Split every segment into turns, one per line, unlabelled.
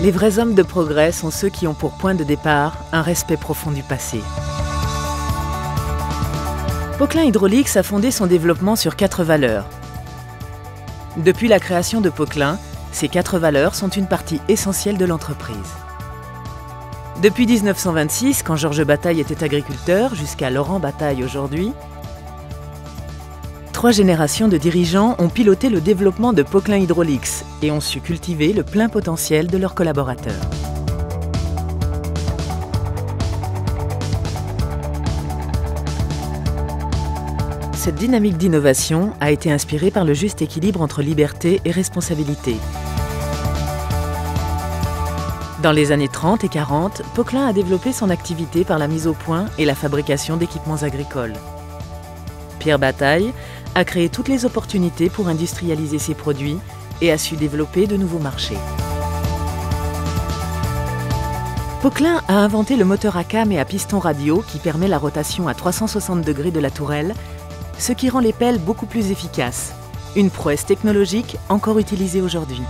Les vrais hommes de progrès sont ceux qui ont pour point de départ un respect profond du passé. Poquelin Hydraulics a fondé son développement sur 4 valeurs. Depuis la création de Poquelin, ces 4 valeurs sont une partie essentielle de l'entreprise. Depuis 1926, quand Georges Bataille était agriculteur, jusqu'à Laurent Bataille aujourd'hui, 3 générations de dirigeants ont piloté le développement de Poquelin Hydraulics et ont su cultiver le plein potentiel de leurs collaborateurs. Cette dynamique d'innovation a été inspirée par le juste équilibre entre liberté et responsabilité. Dans les années 30 et 40, Poquelin a développé son activité par la mise au point et la fabrication d'équipements agricoles. Pierre Bataille a créé toutes les opportunités pour industrialiser ses produits et a su développer de nouveaux marchés. Poquelin a inventé le moteur à cam et à piston radio qui permet la rotation à 360 degrés de la tourelle, ce qui rend les pelles beaucoup plus efficaces. Une prouesse technologique encore utilisée aujourd'hui.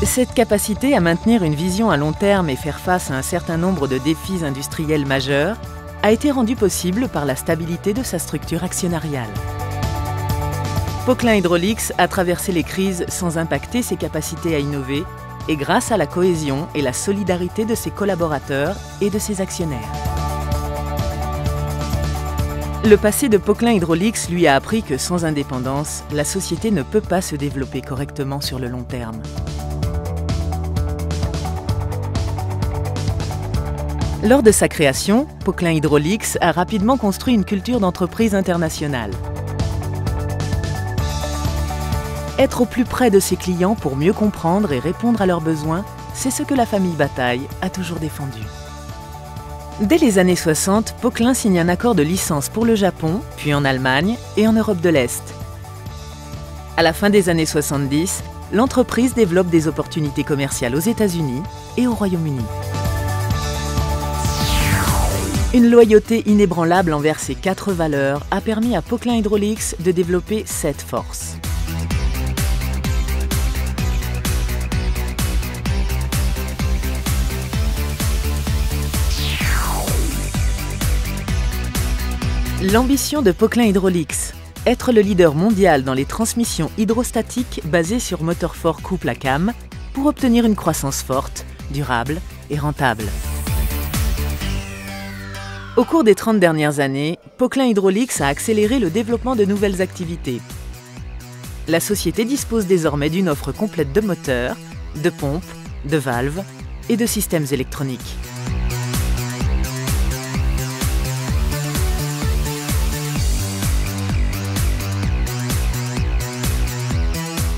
Cette capacité à maintenir une vision à long terme et faire face à un certain nombre de défis industriels majeurs a été rendue possible par la stabilité de sa structure actionnariale. Poquelin Hydraulics a traversé les crises sans impacter ses capacités à innover et grâce à la cohésion et la solidarité de ses collaborateurs et de ses actionnaires. Le passé de Poquelin Hydraulics lui a appris que sans indépendance, la société ne peut pas se développer correctement sur le long terme. Lors de sa création, Poquelin Hydraulics a rapidement construit une culture d'entreprise internationale. Être au plus près de ses clients pour mieux comprendre et répondre à leurs besoins, c'est ce que la famille Bataille a toujours défendu. Dès les années 60, Poquelin signe un accord de licence pour le Japon, puis en Allemagne et en Europe de l'Est. À la fin des années 70, l'entreprise développe des opportunités commerciales aux États-Unis et au Royaume-Uni. Une loyauté inébranlable envers ces 4 valeurs a permis à Poquelin Hydraulics de développer cette force. L'ambition de Poquelin Hydraulics, être le leader mondial dans les transmissions hydrostatiques basées sur moteur fort couple à cam pour obtenir une croissance forte, durable et rentable. Au cours des 30 dernières années, Poquelin Hydraulics a accéléré le développement de nouvelles activités. La société dispose désormais d'une offre complète de moteurs, de pompes, de valves et de systèmes électroniques.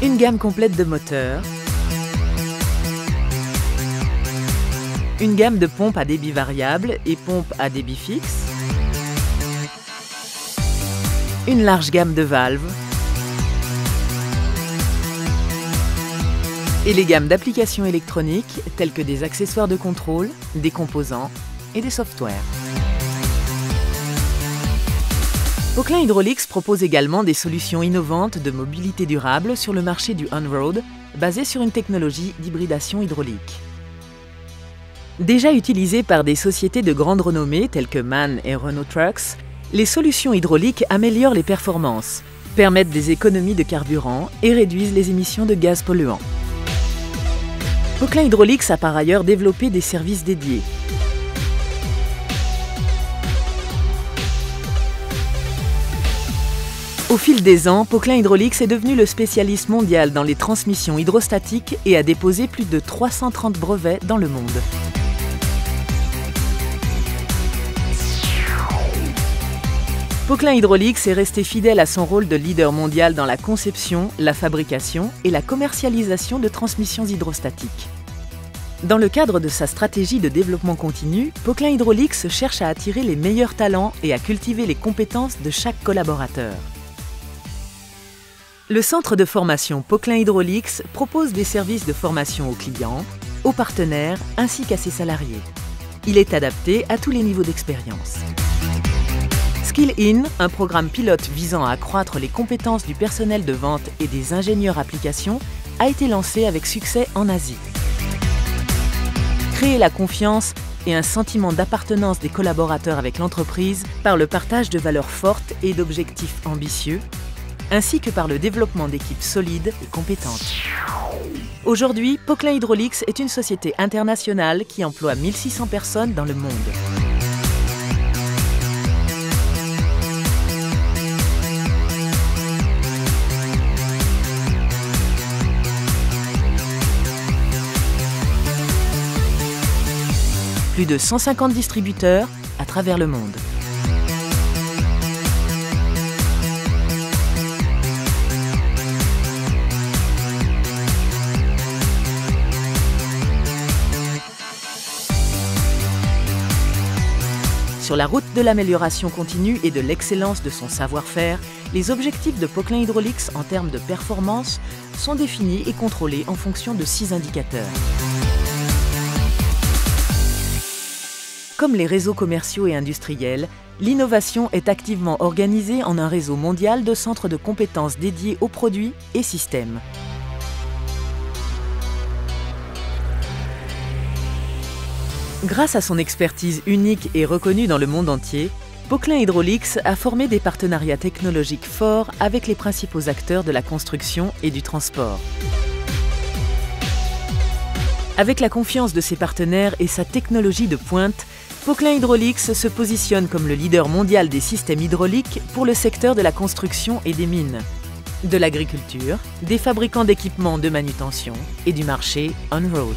Une gamme complète de moteurs, une gamme de pompes à débit variable et pompes à débit fixe, une large gamme de valves et les gammes d'applications électroniques telles que des accessoires de contrôle, des composants et des softwares. Poquelin Hydraulics propose également des solutions innovantes de mobilité durable sur le marché du on-road, basées sur une technologie d'hybridation hydraulique. Déjà utilisées par des sociétés de grande renommée telles que MAN et Renault Trucks, les solutions hydrauliques améliorent les performances, permettent des économies de carburant et réduisent les émissions de gaz polluants. Poquelin Hydraulics a par ailleurs développé des services dédiés. Au fil des ans, Poquelin Hydraulics est devenu le spécialiste mondial dans les transmissions hydrostatiques et a déposé plus de 330 brevets dans le monde. Poquelin Hydraulics est resté fidèle à son rôle de leader mondial dans la conception, la fabrication et la commercialisation de transmissions hydrostatiques. Dans le cadre de sa stratégie de développement continu, Poquelin Hydraulics cherche à attirer les meilleurs talents et à cultiver les compétences de chaque collaborateur. Le centre de formation Poquelin Hydraulics propose des services de formation aux clients, aux partenaires ainsi qu'à ses salariés. Il est adapté à tous les niveaux d'expérience. Skill In, un programme pilote visant à accroître les compétences du personnel de vente et des ingénieurs applications, a été lancé avec succès en Asie. Créer la confiance et un sentiment d'appartenance des collaborateurs avec l'entreprise par le partage de valeurs fortes et d'objectifs ambitieux, ainsi que par le développement d'équipes solides et compétentes. Aujourd'hui, Poquelin Hydraulics est une société internationale qui emploie 1600 personnes dans le monde. Plus de 150 distributeurs à travers le monde. Sur la route de l'amélioration continue et de l'excellence de son savoir-faire, les objectifs de Poquelin Hydraulics en termes de performance sont définis et contrôlés en fonction de 6 indicateurs. Comme les réseaux commerciaux et industriels, l'innovation est activement organisée en un réseau mondial de centres de compétences dédiés aux produits et systèmes. Grâce à son expertise unique et reconnue dans le monde entier, Poquelin Hydraulics a formé des partenariats technologiques forts avec les principaux acteurs de la construction et du transport. Avec la confiance de ses partenaires et sa technologie de pointe, Poquelin Hydraulics se positionne comme le leader mondial des systèmes hydrauliques pour le secteur de la construction et des mines, de l'agriculture, des fabricants d'équipements de manutention et du marché on-road.